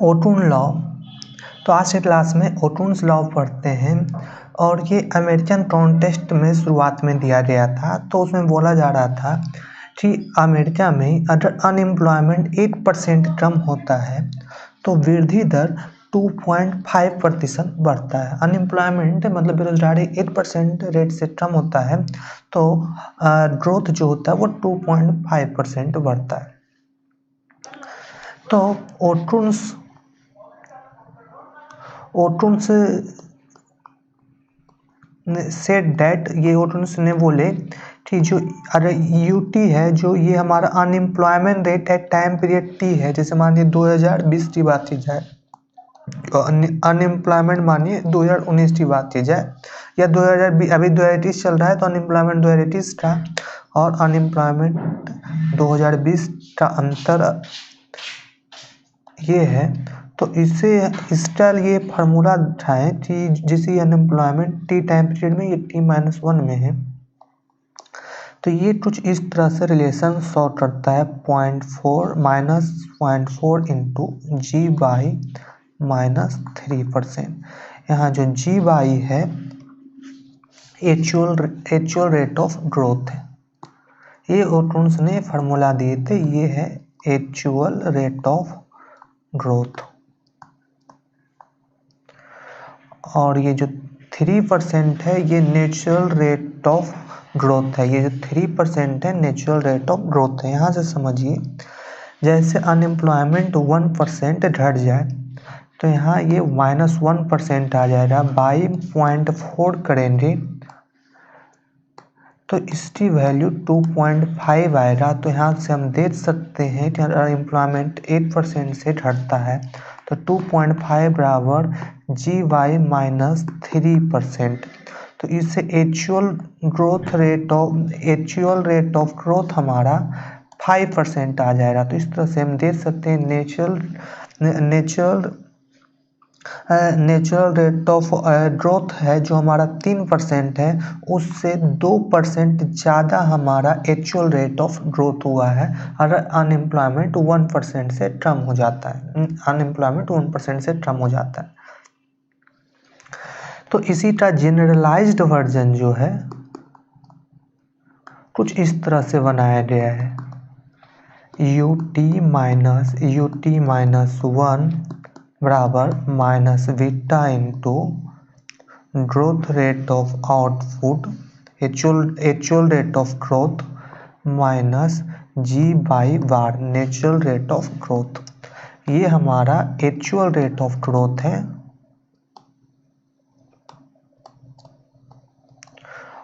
ओटून law. तो आज के क्लास में ओटून्स लॉ पढ़ते हैं और ये अमेरिकन कॉन्टेस्ट में शुरुआत में दिया गया था। तो उसमें बोला जा रहा था कि अमेरिका में अगर अनएम्प्लॉयमेंट 8% कम होता है तो वृद्धि दर 2.5% बढ़ता है। अनएम्प्लॉयमेंट मतलब बेरोजगारी 8% रेट से कम होता है तो ग्रोथ जो होता है वो 2.5% बढ़ता है। तो ओटून्स सेड दैट, ये ओटून्स ने बोले कि जो अगर यूटी है, जो ये हमारा unemployment rate at time period T है, जैसे मानिए 2020 की बात की जाए, अनएम्प्लॉयमेंट मानिए 2019 की बात की जाए, या 2020 अभी 2021 चल रहा है तो अनएम्प्लॉयमेंट 2021 था और अनएम्प्लॉयमेंट 2020 का अंतर ये है। तो इसका ये फार्मूला है कि जिसे अनएम्प्लॉयमेंट टी टाइम पीरियड में ये T-1 में है। तो ये कुछ इस तरह से रिलेशन शो करता है 0.4 इंटू जी बाई -3%। यहाँ जो जी बाई है एक्चुअल रेट ऑफ ग्रोथ है। ये ओटून्स ने फार्मूला दिए थे, ये है एक्चुअल रेट ऑफ ग्रोथ। और ये जो 3% है ये नेचुरल रेट ऑफ ग्रोथ है। ये जो 3% है नेचुरल रेट ऑफ ग्रोथ है। यहाँ से समझिए, जैसे अनएम्प्लॉयमेंट 1% घट जाए तो यहाँ ये -1% आ जाएगा। बाई 0.4 करेंगे तो इसकी वैल्यू 2.5 आएगा। तो यहाँ से हम देख सकते हैं कि अगर एम्प्लॉयमेंट 8% से घटता है तो 2.5 बराबर जी वाई -3%। तो इससे एक्चुअल रेट ऑफ ग्रोथ हमारा 5% आ जाएगा। तो इस तरह से हम देख सकते हैं नेचुरल रेट ऑफ ग्रोथ है जो हमारा 3% है, उससे 2% ज़्यादा हमारा एक्चुअल रेट ऑफ ग्रोथ हुआ है अगर अनएम्प्लॉयमेंट 1% से कम हो जाता है। अनएम्प्लॉयमेंट 1% से कम हो जाता है। तो इसी का जनरलाइज्ड वर्जन जो है कुछ इस तरह से बनाया गया है। ut-1 बराबर -beta into growth rate of output, actual rate of growth minus G Y bar natural rate of growth. ये हमारा एक्चुअल रेट ऑफ ग्रोथ है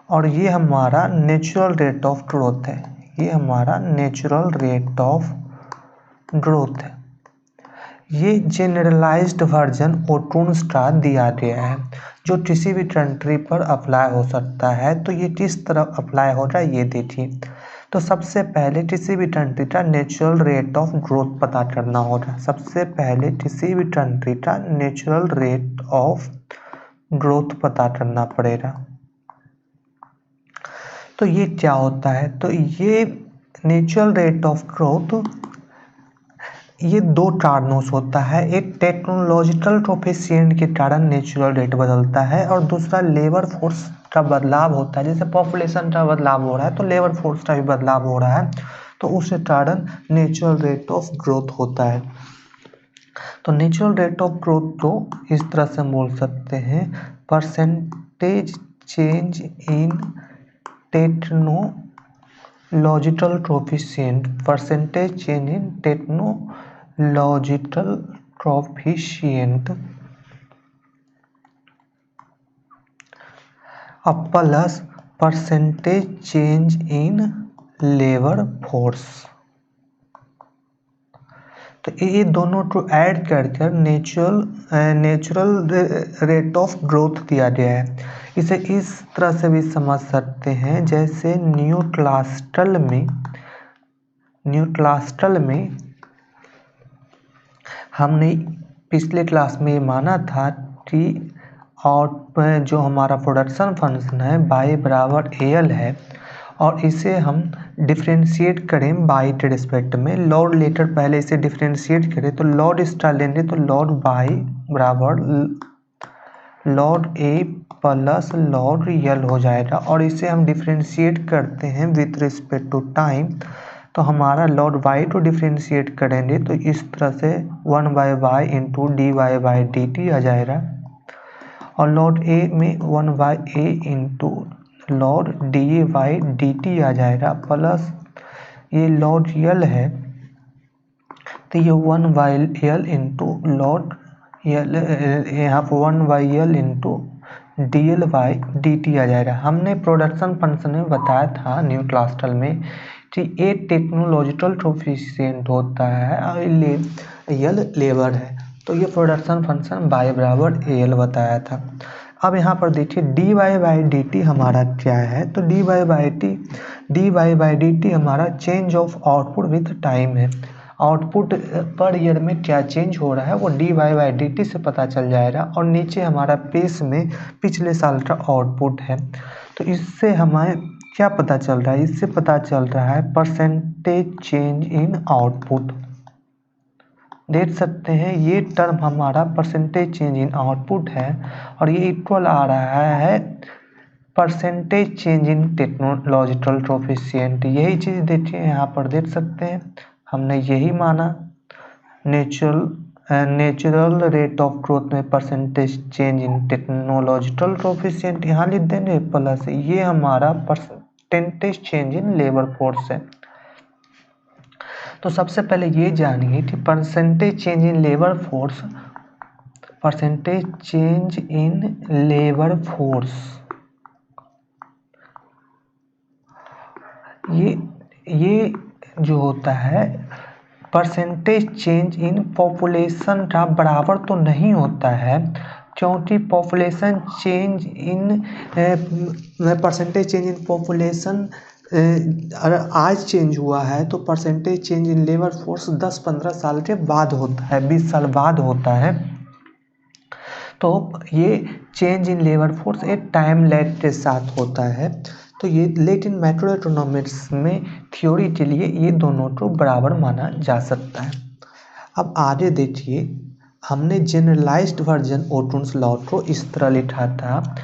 और ये हमारा नेचुरल रेट ऑफ ग्रोथ है। ये हमारा नेचुरल रेट ऑफ ग्रोथ है। ये जनरलाइज्ड वर्जन ओटून्स का दिया गया है जो किसी भी कंट्री पर अप्लाई हो सकता है। तो ये किस तरह अप्लाई हो रहा है ये देखिए। तो सबसे पहले किसी भी कंट्री का नेचुरल रेट ऑफ ग्रोथ पता करना होगा। सबसे पहले किसी भी कंट्री का नेचुरल रेट ऑफ ग्रोथ पता करना पड़ेगा। तो ये क्या होता है? तो ये नेचुरल रेट ऑफ ग्रोथ ये दो कारणों से होता है। एक टेक्नोलॉजिकल कोफिशिएंट के कारण नेचुरल रेट बदलता है और दूसरा लेबर फोर्स का बदलाव होता है। जैसे पॉपुलेशन का बदलाव हो रहा है तो लेबर फोर्स का भी बदलाव हो रहा है, तो उस कारण नेचुरल रेट ऑफ ग्रोथ होता है। तो नेचुरल रेट ऑफ ग्रोथ को इस तरह से बोल सकते हैं percentage change in technological coefficient, percentage change in technological coefficient plus percentage change in labour force. तो ये दोनों को ऐड कर नेचुरल रेट ऑफ ग्रोथ दिया गया है। इसे इस तरह से भी समझ सकते हैं जैसे न्यूक्लास्टल में हमने पिछले क्लास में माना था कि और जो हमारा प्रोडक्शन फंक्शन है बाई बराबर AL है और इसे हम डिफ्रेंशिएट करें बाई के रिस्पेक्ट में, लॉर्ड लेटर पहले इसे डिफ्रेंशिएट करें तो लॉर्ड स्टार लेंगे तो लॉर्ड बाई बराबर लॉर्ड ए प्लस लॉर्ड यल हो जाएगा। और इसे हम डिफ्रेंशिएट करते हैं विथ रिस्पेक्ट टू टाइम, तो हमारा लॉर्ड वाई को डिफ्रेंशिएट करेंगे तो इस तरह से 1/y into D Y by D T आ जाएगा। और लॉर्ड ए में 1/a into lord D A by D T आ जाएगा, प्लस ये लॉर्ड यल है तो ये 1/l इंटू लॉर्ड यल, यहाँ पर 1/l into D L by D T आ जाएगा। हमने प्रोडक्शन फंक्शन में बताया था न्यू क्लासिकल में कि ए टेक्नोलॉजिकल कोफिशिएंट होता है और यल लेबर है, तो ये प्रोडक्शन फंक्शन बाई बराबर एल बताया था। अब यहाँ पर देखिए D Y by D T हमारा क्या है, तो D Y by D T हमारा change of output with time है। आउटपुट पर ईयर में क्या चेंज हो रहा है वो D Y by D T से पता चल जाएगा। और नीचे हमारा पेस में पिछले साल का आउटपुट है, तो इससे हमें क्या पता चल रहा है, इससे पता चल रहा है परसेंटेज चेंज इन आउटपुट। देख सकते हैं ये टर्म हमारा परसेंटेज चेंज इन आउटपुट है और ये इक्वल आ रहा है percentage change in technological coefficient. यही चीज़ देखिए यहाँ पर देख सकते हैं, हमने यही माना नेचुरल रेट ऑफ ग्रोथ में percentage change in technological coefficient यहाँ लिख देंगे, प्लस ये हमारा percentage change in labour force है। तो सबसे पहले ये जानिए कि percentage change in labour force, percentage change in labour force ये जो होता है परसेंटेज चेंज इन पॉपुलेशन का बराबर तो नहीं होता है, क्योंकि population change in percentage change in population अगर आज चेंज हुआ है तो percentage change in labour force 10-15 साल के बाद होता है, 20 साल बाद होता है। तो ये चेंज इन लेबर फोर्स एक टाइम लैग के साथ होता है। तो ये लेकिन मैक्रो इकोनॉमिक्स में थ्योरी के लिए ये दोनों को बराबर माना जा सकता है। अब आगे देखिए, हमने जनरलाइज्ड वर्जन ओटून्स लॉ को इस तरह लिखा था,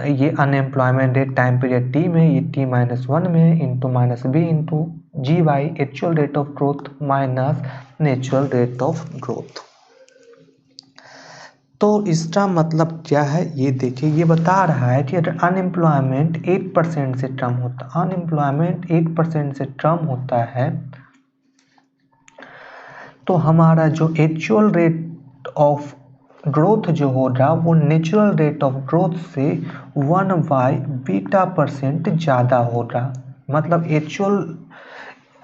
ये unemployment rate time period T में, ये t-1 में into minus B into G Y actual rate of growth minus natural rate of growth. तो इसका मतलब क्या है ये देखिए, ये बता रहा है कि अगर अनएम्प्लॉयमेंट 8% से कम होता, अनएम्प्लॉयमेंट 8% से कम होता है तो हमारा जो एक्चुअल रेट ऑफ ग्रोथ जो होगा वो नेचुरल रेट ऑफ ग्रोथ से 1/β% ज़्यादा होगा। मतलब एक्चुअल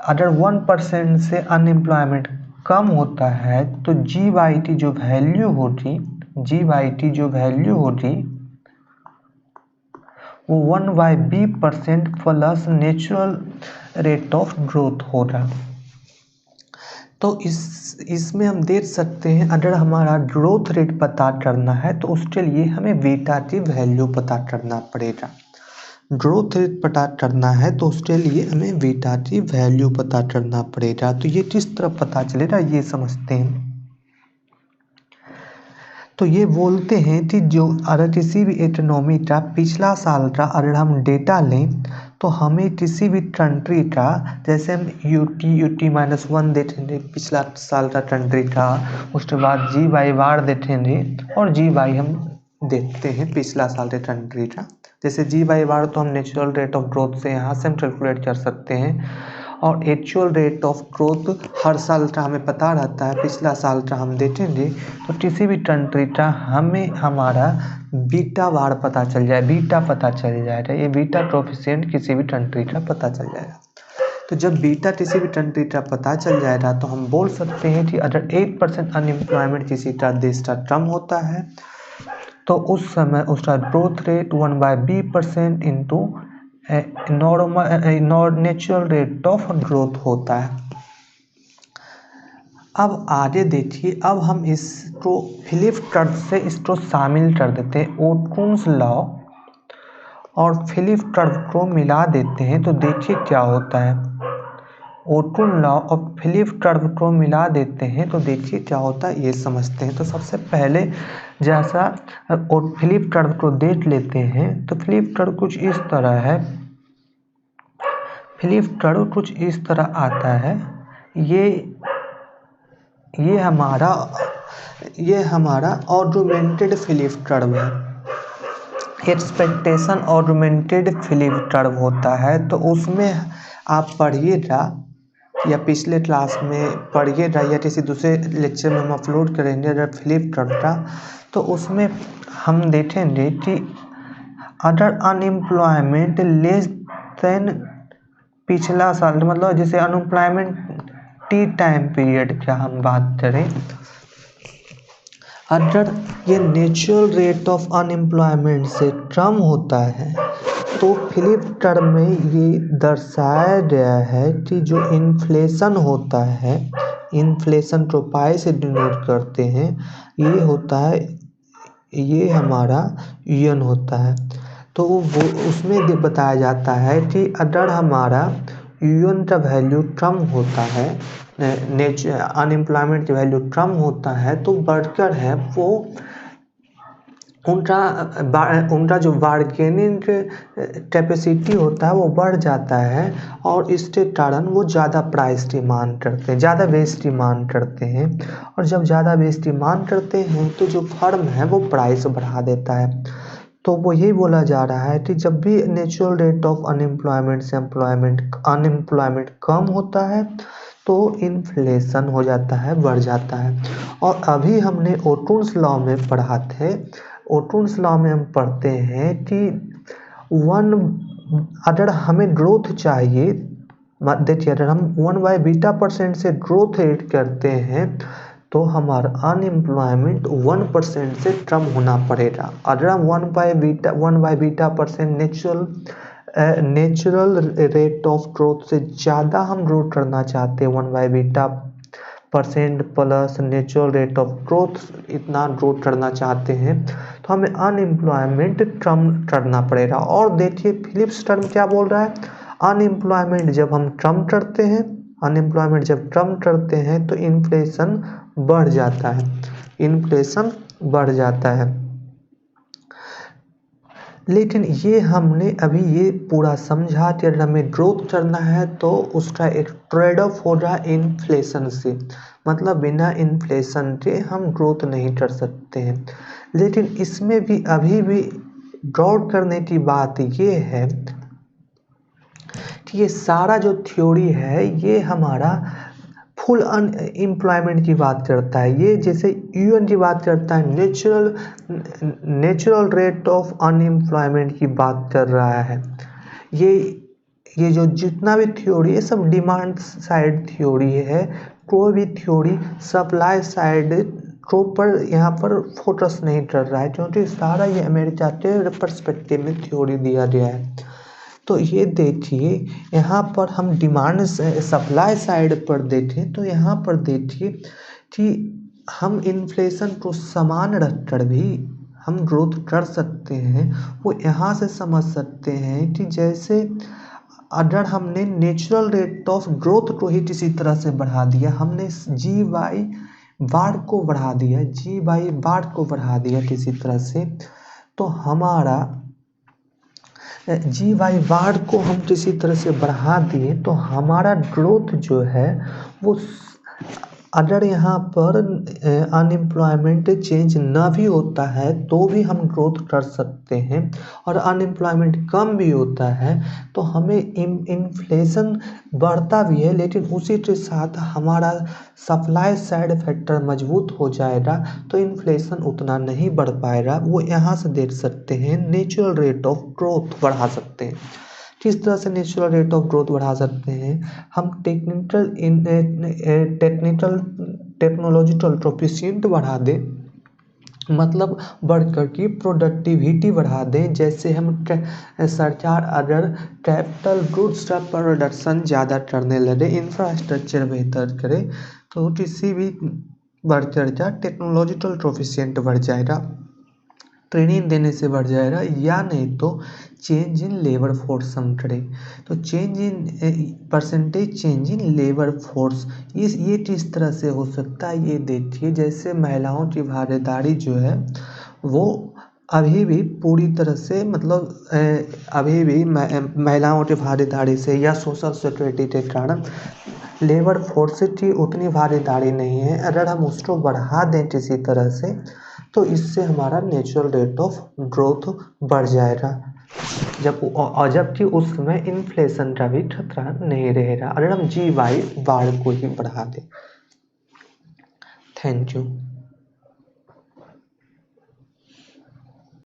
अगर 1% से अनएम्प्लॉयमेंट कम होता है तो जी वाई टी जो वैल्यू होगी, जी वाई टी जो वैल्यू होगी वो 1/b% plus natural rate of growth होगा। तो इसमें हम देख सकते हैं अगर हमारा ग्रोथ रेट पता करना है तो उसके लिए हमें बीटा की वैल्यू पता करना पड़ेगा। ग्रोथ रेट पता करना है तो उसके लिए हमें बीटा की वैल्यू पता करना पड़ेगा। तो ये किस तरह पता चलेगा ये समझते हैं। तो ये बोलते हैं कि जो अगर किसी भी इकोनॉमी का पिछला साल का अगर हम डेटा लें तो हमें किसी भी कंट्री का, जैसे हम UT-1 देखेंगे पिछला साल का कंट्री का, उसके बाद जी वाई बार देखेंगे और जी वाई हम देखते हैं पिछला साल के कंट्री का। जैसे जी वाई बार तो हम नेचुरल रेट ऑफ ग्रोथ से यहाँ से हम कैलकुलेट कर सकते हैं और एक्चुअल रेट ऑफ ग्रोथ हर साल का हमें पता रहता है, पिछला साल का हम देखेंगे तो किसी भी कंट्री का हमें हमारा बीटा बार पता चल जाए, बीटा पता चल जाएगा, ये बीटा कोएफिशिएंट किसी भी कंट्री का पता चल जाएगा। तो जब बीटा किसी भी कंट्री का पता चल जाएगा तो हम बोल सकते हैं कि अगर 8% अनएम्प्लॉयमेंट किसी का देश का कम होता है तो उस समय उसका growth rate 1/b% into normal natural rate of growth होता है। अब आगे देखिए, अब हम इसको फिलिप कर्व से इसको शामिल कर देते हैं। ओटून्स लॉ और फिलिप कर्व को मिला देते हैं तो देखिए क्या होता है। ओटून लॉ और फिलिप कर्व को मिला देते हैं तो देखिए क्या होता है, ये समझते हैं। तो सबसे पहले जैसा फिलिप कर्व को देख लेते हैं तो फिलिप कर्व कुछ इस तरह है। फिलिप कर्व कुछ इस तरह आता है। ये हमारा ऑगमेंटेड फिलिप कर्व है। एक्सपेक्टेशन ऑगमेंटेड फिलिप कर्व होता है। तो उसमें आप पढ़िएगा या पिछले क्लास में पढ़िएगा या किसी दूसरे लेक्चर में हम अपलोड करेंगे अगर फिलिप कर्व का, तो उसमें हम देखेंगे कि अगर अनएम्प्लॉयमेंट लेस देन पिछला साल, मतलब जैसे अनएम्प्लॉयमेंट टी टाइम पीरियड का हम बात करें, अगर ये नेचुरल रेट ऑफ अनएम्प्लॉयमेंट से कम होता है तो फिलिप कर्व में ये दर्शाया गया है कि जो इन्फ्लेशन होता है, इन्फ्लेशन को पाई से डिनोट करते हैं, ये होता है, ये हमारा यन होता है। तो वो उसमें बताया जाता है कि अगर हमारा यूएन का वैल्यू कम होता है, अनएम्प्लॉयमेंट की वैल्यू कम होता है, तो वर्कर है वो उनका जो बार्गेनिंग कैपेसिटी होता है वो बढ़ जाता है और इसके कारण वो ज़्यादा प्राइस डिमांड करते हैं, ज़्यादा वेज डिमांड करते हैं। और जब ज़्यादा वेज डिमांड करते हैं तो जो फर्म है वो प्राइस बढ़ा देता है। तो वो यही बोला जा रहा है कि जब भी नेचुरल रेट ऑफ अनएम्प्लॉयमेंट से अनएम्प्लॉयमेंट कम होता है तो इन्फ्लेशन हो जाता है, बढ़ जाता है। और अभी हमने ओटून्स लॉ में पढ़ा थे, ओटून्स लॉ में हम पढ़ते हैं कि अगर हमें ग्रोथ चाहिए, देखिए अगर हम 1/β% से ग्रोथ रेट करते हैं तो हमारा अनएम्प्लॉयमेंट 1% से कम होना पड़ेगा। अगर हम 1/β% नेचुरल रेट ऑफ ग्रोथ से ज़्यादा हम ग्रोथ करना चाहते हैं, 1/β% plus natural rate of growth इतना ग्रोथ करना चाहते हैं तो हमें अनएम्प्लॉयमेंट कम करना पड़ेगा। और देखिए फिलिप्स टर्म क्या बोल रहा है, अनएम्प्लॉयमेंट जब हम कम करते हैं, अनएम्प्लॉयमेंट जब कम करते हैं तो इन्फ्लेशन बढ़ जाता है, इन्फ्लेशन बढ़ जाता है। लेकिन ये हमने अभी ये पूरा समझा कि अगर हमें ग्रोथ करना है तो उसका एक ट्रेड ऑफ हो रहा है इन्फ्लेशन से, मतलब बिना इन्फ्लेशन के हम ग्रोथ नहीं कर सकते हैं। लेकिन इसमें भी अभी भी गौर करने की बात ये है कि ये सारा जो थ्योरी है ये हमारा फुल अनएम्प्लॉयमेंट की बात करता है। ये जैसे यूएन की बात करता है, नेचुरल रेट ऑफ अनएम्प्लॉयमेंट की बात कर रहा है। ये जो जितना भी थ्योरी है सब डिमांड साइड थ्योरी है। कोई भी थ्योरी सप्लाई साइड को पर यहाँ पर फोकस नहीं कर रहा है, क्योंकि सारा ये अमेरिका के पर्सपेक्टिव में थ्योरी दिया गया है। तो ये देखिए यहाँ पर हम डिमांड सप्लाई साइड पर देखें तो यहाँ पर देखिए कि हम इन्फ्लेशन को समान रखकर भी हम ग्रोथ कर सकते हैं। वो यहाँ से समझ सकते हैं कि जैसे अगर हमने नेचुरल रेट ऑफ ग्रोथ को ही किसी तरह से बढ़ा दिया, हमने GY को बढ़ा दिया, GY को बढ़ा दिया किसी तरह से, तो हमारा GY को हम किसी तरह से बढ़ा दिए तो हमारा ग्रोथ जो है वो, अगर यहाँ पर अनएम्प्लॉयमेंट चेंज ना भी होता है तो भी हम ग्रोथ कर सकते हैं। और अनएम्प्लॉयमेंट कम भी होता है तो हमें इन्फ्लेशन बढ़ता भी है, लेकिन उसी के साथ हमारा सप्लाई साइड फैक्टर मजबूत हो जाएगा तो इन्फ्लेशन उतना नहीं बढ़ पाएगा। वो यहाँ से देख सकते हैं नेचुरल रेट ऑफ ग्रोथ बढ़ा सकते हैं। किस तरह से नेचुरल रेट ऑफ ग्रोथ बढ़ा सकते हैं, हम टेक्नोलॉजिकल प्रोफिशिएंट बढ़ा दें, मतलब वर्कर की प्रोडक्टिविटी बढ़ा दें। जैसे हम सरकार अगर कैपिटल गुड्स का प्रोडक्शन ज़्यादा करने लगे, इंफ्रास्ट्रक्चर बेहतर करे, तो किसी भी वर्कर का टेक्नोलॉजिकल प्रोफिशिएंट बढ़ जाएगा। ट्रेनिंग देने से बढ़ जाएगा, या नहीं तो चेंज इन लेबर फोर्स समझे। तो change in percentage change in labour force, ये किस तरह से हो सकता है, ये देखिए। जैसे महिलाओं की भागीदारी जो है वो अभी भी पूरी तरह से मतलब अभी भी महिलाओं की भागीदारी से या सोशल सिक्योरिटी के कारण लेबर फोर्स की उतनी भागीदारी नहीं है। अगर हम उसको बढ़ा दें किसी तरह से तो इससे हमारा नेचुरल रेट ऑफ ग्रोथ बढ़ जाएगा, जबकि उस समय इन्फ्लेशन का भी खतरा नहीं रहेगा अगर हम GY बार को ही बढ़ा दें। Thank you.